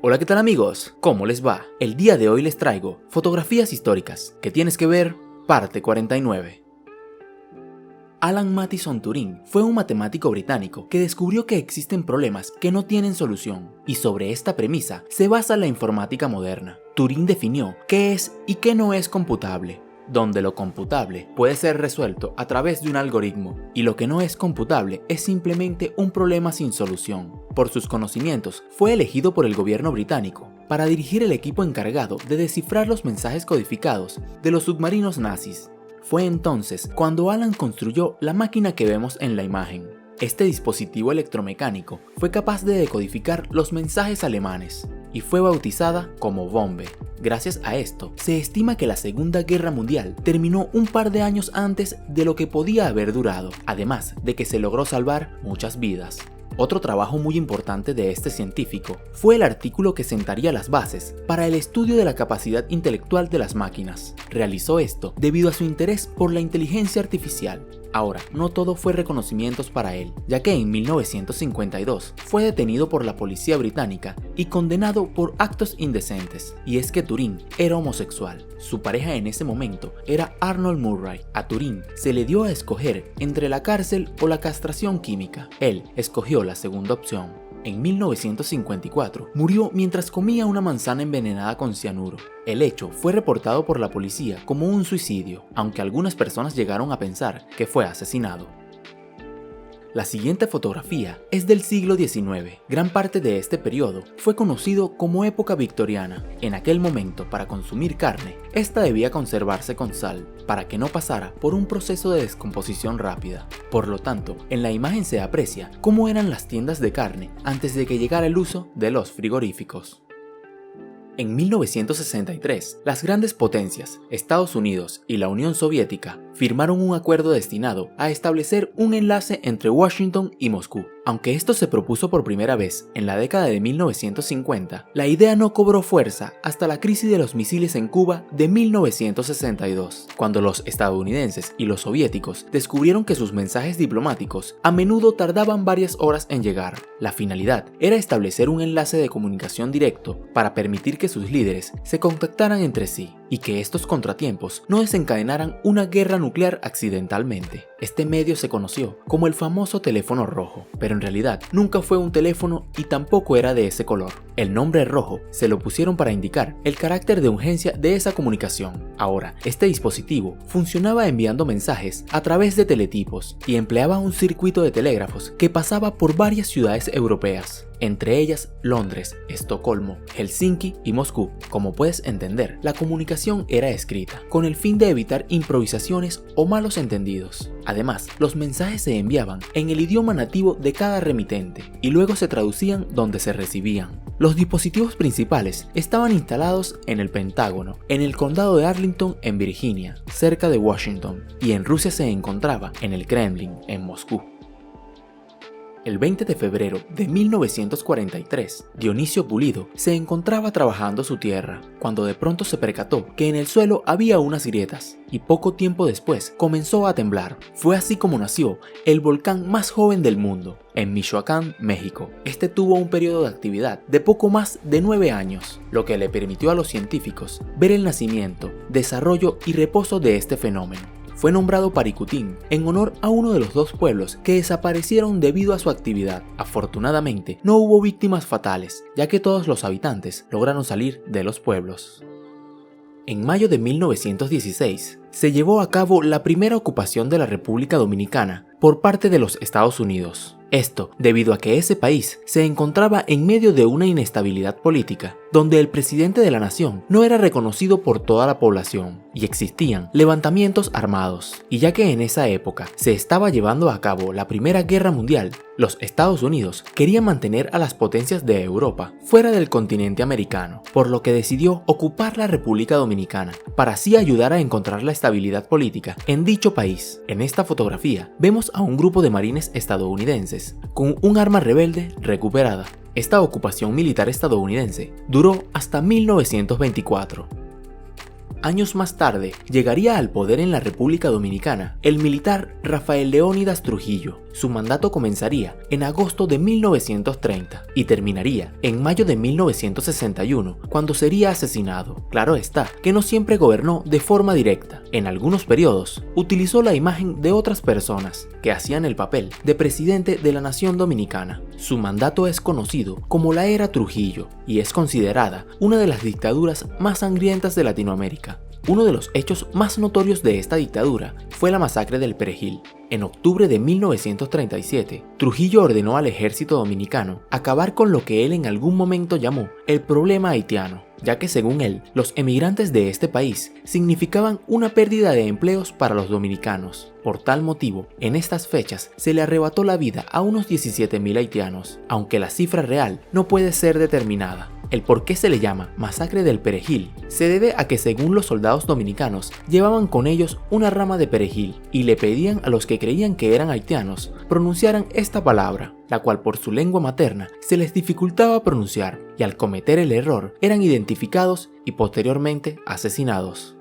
Hola, ¿qué tal amigos? ¿Cómo les va? El día de hoy les traigo fotografías históricas que tienes que ver, parte 49. Alan Mathison Turing fue un matemático británico que descubrió que existen problemas que no tienen solución, y sobre esta premisa se basa la informática moderna. Turing definió qué es y qué no es computable, donde lo computable puede ser resuelto a través de un algoritmo y lo que no es computable es simplemente un problema sin solución. Por sus conocimientos, fue elegido por el gobierno británico para dirigir el equipo encargado de descifrar los mensajes codificados de los submarinos nazis. Fue entonces cuando Alan construyó la máquina que vemos en la imagen. Este dispositivo electromecánico fue capaz de decodificar los mensajes alemanes y fue bautizada como Bombe. Gracias a esto, se estima que la Segunda Guerra Mundial terminó un par de años antes de lo que podía haber durado, además de que se logró salvar muchas vidas. Otro trabajo muy importante de este científico fue el artículo que sentaría las bases para el estudio de la capacidad intelectual de las máquinas. Realizó esto debido a su interés por la inteligencia artificial. Ahora, no todo fue reconocimientos para él, ya que en 1952 fue detenido por la policía británica y condenado por actos indecentes. Y es que Turing era homosexual. Su pareja en ese momento era Arnold Murray. A Turing se le dio a escoger entre la cárcel o la castración química. Él escogió la segunda opción. En 1954 murió mientras comía una manzana envenenada con cianuro. El hecho fue reportado por la policía como un suicidio, aunque algunas personas llegaron a pensar que fue asesinado. La siguiente fotografía es del siglo XIX. Gran parte de este periodo fue conocido como época victoriana. En aquel momento, para consumir carne, esta debía conservarse con sal, para que no pasara por un proceso de descomposición rápida. Por lo tanto, en la imagen se aprecia cómo eran las tiendas de carne antes de que llegara el uso de los frigoríficos. En 1963, las grandes potencias, Estados Unidos y la Unión Soviética, firmaron un acuerdo destinado a establecer un enlace entre Washington y Moscú. Aunque esto se propuso por primera vez en la década de 1950, la idea no cobró fuerza hasta la crisis de los misiles en Cuba de 1962, cuando los estadounidenses y los soviéticos descubrieron que sus mensajes diplomáticos a menudo tardaban varias horas en llegar. La finalidad era establecer un enlace de comunicación directo para permitir que sus líderes se contactaran entre sí y que estos contratiempos no desencadenaran una guerra nuclear accidentalmente. Este medio se conoció como el famoso teléfono rojo, pero en realidad nunca fue un teléfono y tampoco era de ese color. El nombre rojo se lo pusieron para indicar el carácter de urgencia de esa comunicación. Ahora, este dispositivo funcionaba enviando mensajes a través de teletipos y empleaba un circuito de telégrafos que pasaba por varias ciudades europeas, entre ellas Londres, Estocolmo, Helsinki y Moscú. Como puedes entender, la comunicación era escrita, con el fin de evitar improvisaciones o malos entendidos. Además, los mensajes se enviaban en el idioma nativo de cada remitente y luego se traducían donde se recibían. Los dispositivos principales estaban instalados en el Pentágono, en el condado de Arlington en Virginia, cerca de Washington, y en Rusia se encontraba en el Kremlin, en Moscú. El 20 de febrero de 1943, Dionisio Pulido se encontraba trabajando su tierra, cuando de pronto se percató que en el suelo había unas grietas, y poco tiempo después comenzó a temblar. Fue así como nació el volcán más joven del mundo, en Michoacán, México. Este tuvo un periodo de actividad de poco más de 9 años, lo que le permitió a los científicos ver el nacimiento, desarrollo y reposo de este fenómeno. Fue nombrado Paricutín en honor a uno de los dos pueblos que desaparecieron debido a su actividad. Afortunadamente, no hubo víctimas fatales, ya que todos los habitantes lograron salir de los pueblos. En mayo de 1916, se llevó a cabo la primera ocupación de la República Dominicana por parte de los Estados Unidos. Esto debido a que ese país se encontraba en medio de una inestabilidad política, donde el presidente de la nación no era reconocido por toda la población y existían levantamientos armados. Y ya que en esa época se estaba llevando a cabo la Primera Guerra Mundial, los Estados Unidos querían mantener a las potencias de Europa fuera del continente americano, por lo que decidió ocupar la República Dominicana para así ayudar a encontrar la estabilidad política en dicho país. En esta fotografía vemos a un grupo de marines estadounidenses con un arma rebelde recuperada. Esta ocupación militar estadounidense duró hasta 1924. Años más tarde, llegaría al poder en la República Dominicana el militar Rafael Leónidas Trujillo, Su mandato comenzaría en agosto de 1930 y terminaría en mayo de 1961, cuando sería asesinado. Claro está que no siempre gobernó de forma directa. En algunos periodos utilizó la imagen de otras personas que hacían el papel de presidente de la nación dominicana. Su mandato es conocido como la Era Trujillo y es considerada una de las dictaduras más sangrientas de Latinoamérica. Uno de los hechos más notorios de esta dictadura fue la masacre del Perejil. En octubre de 1937, Trujillo ordenó al ejército dominicano acabar con lo que él en algún momento llamó el problema haitiano, ya que según él, los emigrantes de este país significaban una pérdida de empleos para los dominicanos. Por tal motivo, en estas fechas se le arrebató la vida a unos 17.000 haitianos, aunque la cifra real no puede ser determinada. El por qué se le llama Masacre del Perejil se debe a que, según los soldados dominicanos, llevaban con ellos una rama de perejil y le pedían a los que creían que eran haitianos pronunciaran esta palabra, la cual por su lengua materna se les dificultaba pronunciar, y al cometer el error eran identificados y posteriormente asesinados.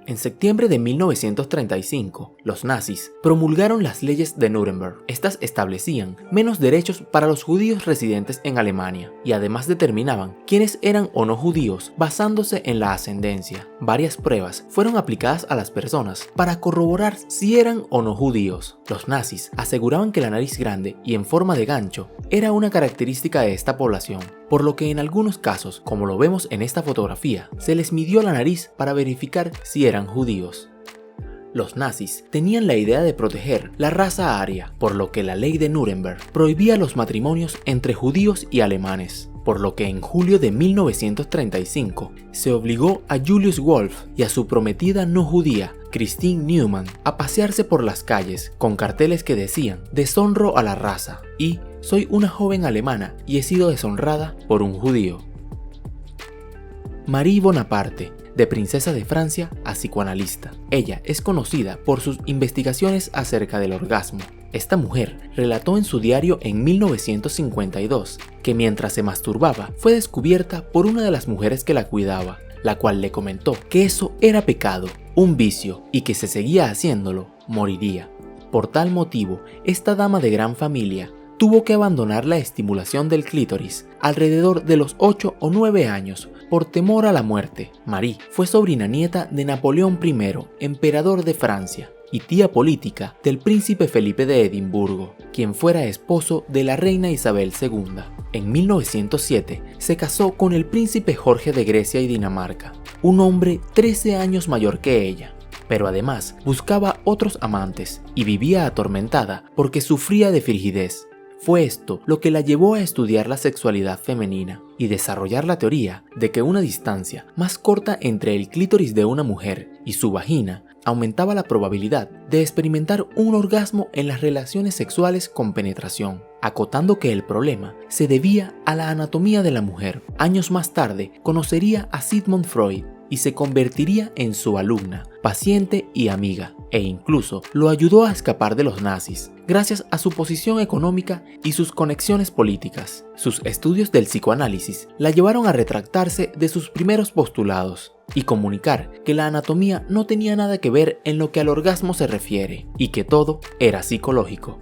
En septiembre de 1935, los nazis promulgaron las leyes de Nuremberg. Estas establecían menos derechos para los judíos residentes en Alemania y además determinaban quiénes eran o no judíos basándose en la ascendencia. Varias pruebas fueron aplicadas a las personas para corroborar si eran o no judíos. Los nazis aseguraban que la nariz grande y en forma de gancho era una característica de esta población, por lo que en algunos casos, como lo vemos en esta fotografía, se les midió la nariz para verificar si eran judíos. Los nazis tenían la idea de proteger la raza aria, por lo que la ley de Nuremberg prohibía los matrimonios entre judíos y alemanes, por lo que en julio de 1935 se obligó a Julius Wolf y a su prometida no judía, Christine Neumann, a pasearse por las calles con carteles que decían "Deshonro a la raza" y "Soy una joven alemana y he sido deshonrada por un judío". Marie Bonaparte, de princesa de Francia a psicoanalista. Ella es conocida por sus investigaciones acerca del orgasmo. Esta mujer relató en su diario en 1952 que mientras se masturbaba fue descubierta por una de las mujeres que la cuidaba, la cual le comentó que eso era pecado, un vicio, y que si seguía haciéndolo, moriría. Por tal motivo, esta dama de gran familia tuvo que abandonar la estimulación del clítoris alrededor de los 8 o 9 años por temor a la muerte. Marie fue sobrina nieta de Napoleón I, emperador de Francia, y tía política del príncipe Felipe de Edimburgo, quien fuera esposo de la reina Isabel II. En 1907 se casó con el príncipe Jorge de Grecia y Dinamarca, un hombre 13 años mayor que ella, pero además buscaba otros amantes y vivía atormentada porque sufría de frigidez. Fue esto lo que la llevó a estudiar la sexualidad femenina y desarrollar la teoría de que una distancia más corta entre el clítoris de una mujer y su vagina aumentaba la probabilidad de experimentar un orgasmo en las relaciones sexuales con penetración, acotando que el problema se debía a la anatomía de la mujer. Años más tarde conocería a Sigmund Freud y se convertiría en su alumna, paciente y amiga, e incluso lo ayudó a escapar de los nazis, gracias a su posición económica y sus conexiones políticas. Sus estudios del psicoanálisis la llevaron a retractarse de sus primeros postulados y comunicar que la anatomía no tenía nada que ver en lo que al orgasmo se refiere, y que todo era psicológico.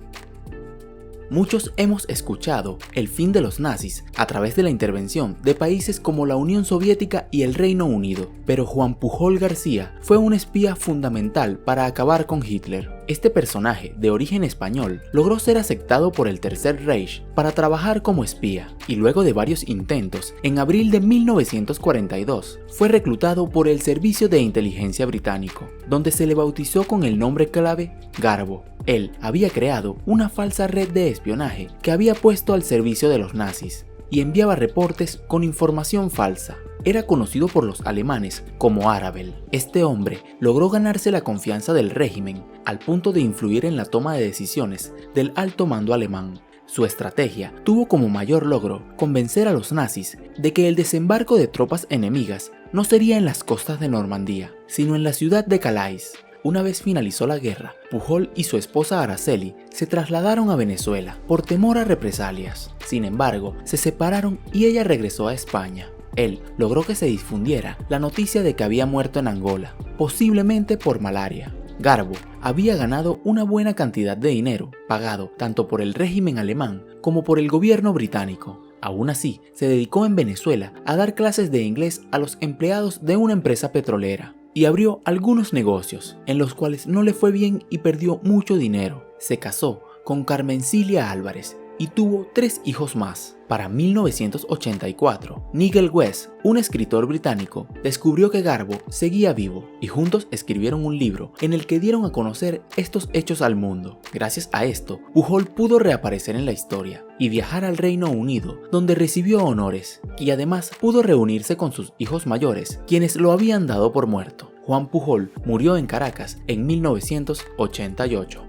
Muchos hemos escuchado el fin de los nazis a través de la intervención de países como la Unión Soviética y el Reino Unido, pero Juan Pujol García fue un espía fundamental para acabar con Hitler. Este personaje, de origen español, logró ser aceptado por el Tercer Reich para trabajar como espía, y luego de varios intentos, en abril de 1942, fue reclutado por el Servicio de Inteligencia británico, donde se le bautizó con el nombre clave Garbo. Él había creado una falsa red de espionaje que había puesto al servicio de los nazis y enviaba reportes con información falsa. Era conocido por los alemanes como Arabel. Este hombre logró ganarse la confianza del régimen al punto de influir en la toma de decisiones del alto mando alemán. Su estrategia tuvo como mayor logro convencer a los nazis de que el desembarco de tropas enemigas no sería en las costas de Normandía, sino en la ciudad de Calais. Una vez finalizó la guerra, Pujol y su esposa Araceli se trasladaron a Venezuela por temor a represalias. Sin embargo, se separaron y ella regresó a España. Él logró que se difundiera la noticia de que había muerto en Angola, posiblemente por malaria. Garbo había ganado una buena cantidad de dinero, pagado tanto por el régimen alemán como por el gobierno británico. Aún así, se dedicó en Venezuela a dar clases de inglés a los empleados de una empresa petrolera y abrió algunos negocios, en los cuales no le fue bien y perdió mucho dinero. Se casó con Carmencilia Álvarez y tuvo 3 hijos más. Para 1984, Nigel West, un escritor británico, descubrió que Garbo seguía vivo y juntos escribieron un libro en el que dieron a conocer estos hechos al mundo. Gracias a esto, Pujol pudo reaparecer en la historia y viajar al Reino Unido, donde recibió honores y además pudo reunirse con sus hijos mayores, quienes lo habían dado por muerto. Juan Pujol murió en Caracas en 1988.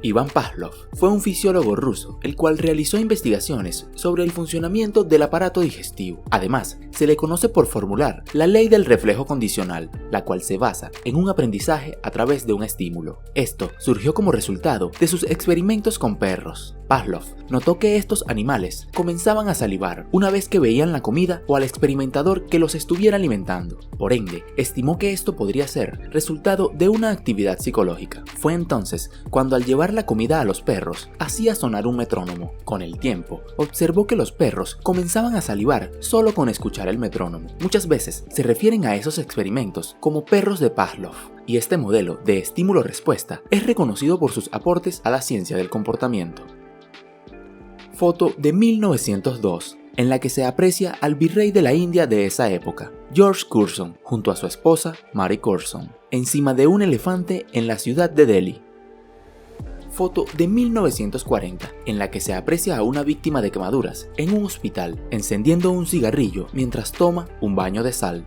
Ivan Pavlov fue un fisiólogo ruso, el cual realizó investigaciones sobre el funcionamiento del aparato digestivo. Además, se le conoce por formular la ley del reflejo condicional, la cual se basa en un aprendizaje a través de un estímulo. Esto surgió como resultado de sus experimentos con perros. Pavlov notó que estos animales comenzaban a salivar una vez que veían la comida o al experimentador que los estuviera alimentando. Por ende, estimó que esto podría ser resultado de una actividad psicológica. Fue entonces cuando al llevar la comida a los perros, hacía sonar un metrónomo. Con el tiempo, observó que los perros comenzaban a salivar solo con escuchar el metrónomo. Muchas veces se refieren a esos experimentos como perros de Pavlov, y este modelo de estímulo-respuesta es reconocido por sus aportes a la ciencia del comportamiento. Foto de 1902, en la que se aprecia al virrey de la India de esa época, George Curzon, junto a su esposa Mary Curzon, encima de un elefante en la ciudad de Delhi. Foto de 1940, en la que se aprecia a una víctima de quemaduras en un hospital encendiendo un cigarrillo mientras toma un baño de sal.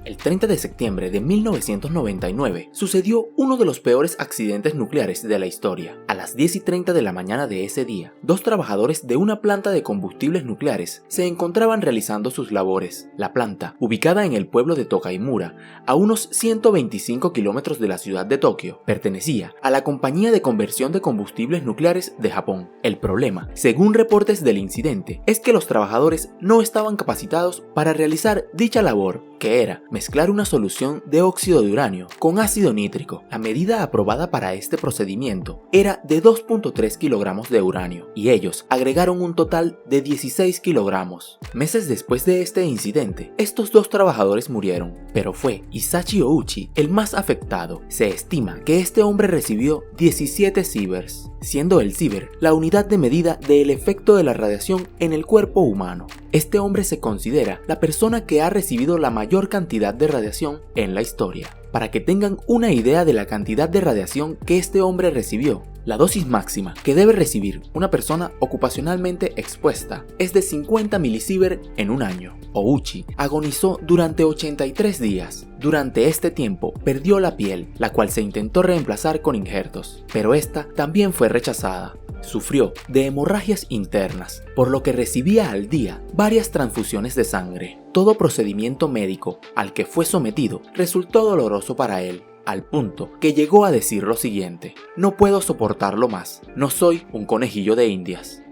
El 30 de septiembre de 1999 sucedió uno de los peores accidentes nucleares de la historia. A las 10:30 de la mañana de ese día, 2 trabajadores de una planta de combustibles nucleares se encontraban realizando sus labores. La planta, ubicada en el pueblo de Tokaimura, a unos 125 kilómetros de la ciudad de Tokio, pertenecía a la compañía de conversión de combustibles nucleares de Japón. El problema, según reportes del incidente, es que los trabajadores no estaban capacitados para realizar dicha labor, que era mezclar una solución de óxido de uranio con ácido nítrico. La medida aprobada para este procedimiento era de 2.3 kilogramos de uranio, y ellos agregaron un total de 16 kilogramos. Meses después de este incidente, estos 2 trabajadores murieron, pero fue Isashi Ouchi el más afectado. Se estima que este hombre recibió 17 sieverts, siendo el sievert la unidad de medida del efecto de la radiación en el cuerpo humano. Este hombre se considera la persona que ha recibido la mayor cantidad de radiación en la historia. Para que tengan una idea de la cantidad de radiación que este hombre recibió, la dosis máxima que debe recibir una persona ocupacionalmente expuesta es de 50 milisievert en un año. Ouchi agonizó durante 83 días. Durante este tiempo perdió la piel, la cual se intentó reemplazar con injertos, pero esta también fue rechazada. Sufrió de hemorragias internas, por lo que recibía al día varias transfusiones de sangre. Todo procedimiento médico al que fue sometido resultó doloroso para él, al punto que llegó a decir lo siguiente: "No puedo soportarlo más, no soy un conejillo de indias".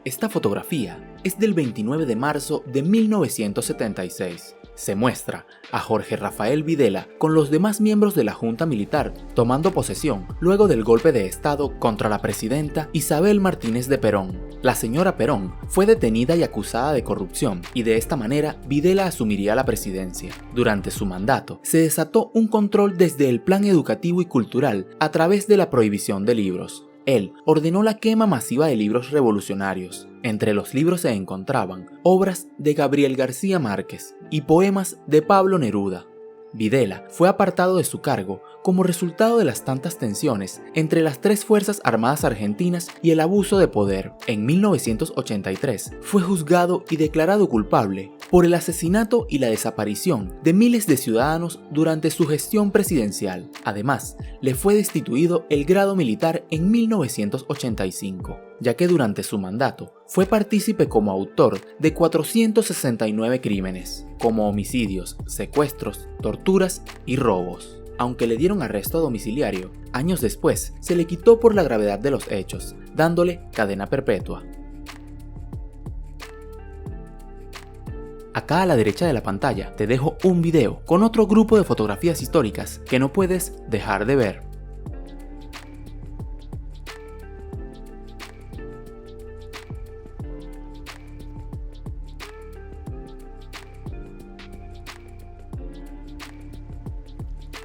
Esta fotografía es del 29 de marzo de 1976. Se muestra a Jorge Rafael Videla con los demás miembros de la Junta Militar tomando posesión luego del golpe de Estado contra la presidenta Isabel Martínez de Perón. La señora Perón fue detenida y acusada de corrupción, y de esta manera Videla asumiría la presidencia. Durante su mandato se desató un control desde el plan educativo y cultural a través de la prohibición de libros. Él ordenó la quema masiva de libros revolucionarios. Entre los libros se encontraban obras de Gabriel García Márquez y poemas de Pablo Neruda. Videla fue apartado de su cargo como resultado de las tantas tensiones entre las 3 Fuerzas Armadas argentinas y el abuso de poder. En 1983 fue juzgado y declarado culpable por el asesinato y la desaparición de miles de ciudadanos durante su gestión presidencial. Además, le fue destituido el grado militar en 1985, ya que durante su mandato fue partícipe como autor de 469 crímenes, como homicidios, secuestros, torturas y robos. Aunque le dieron arresto domiciliario, años después se le quitó por la gravedad de los hechos, dándole cadena perpetua. Acá a la derecha de la pantalla te dejo un video con otro grupo de fotografías históricas que no puedes dejar de ver.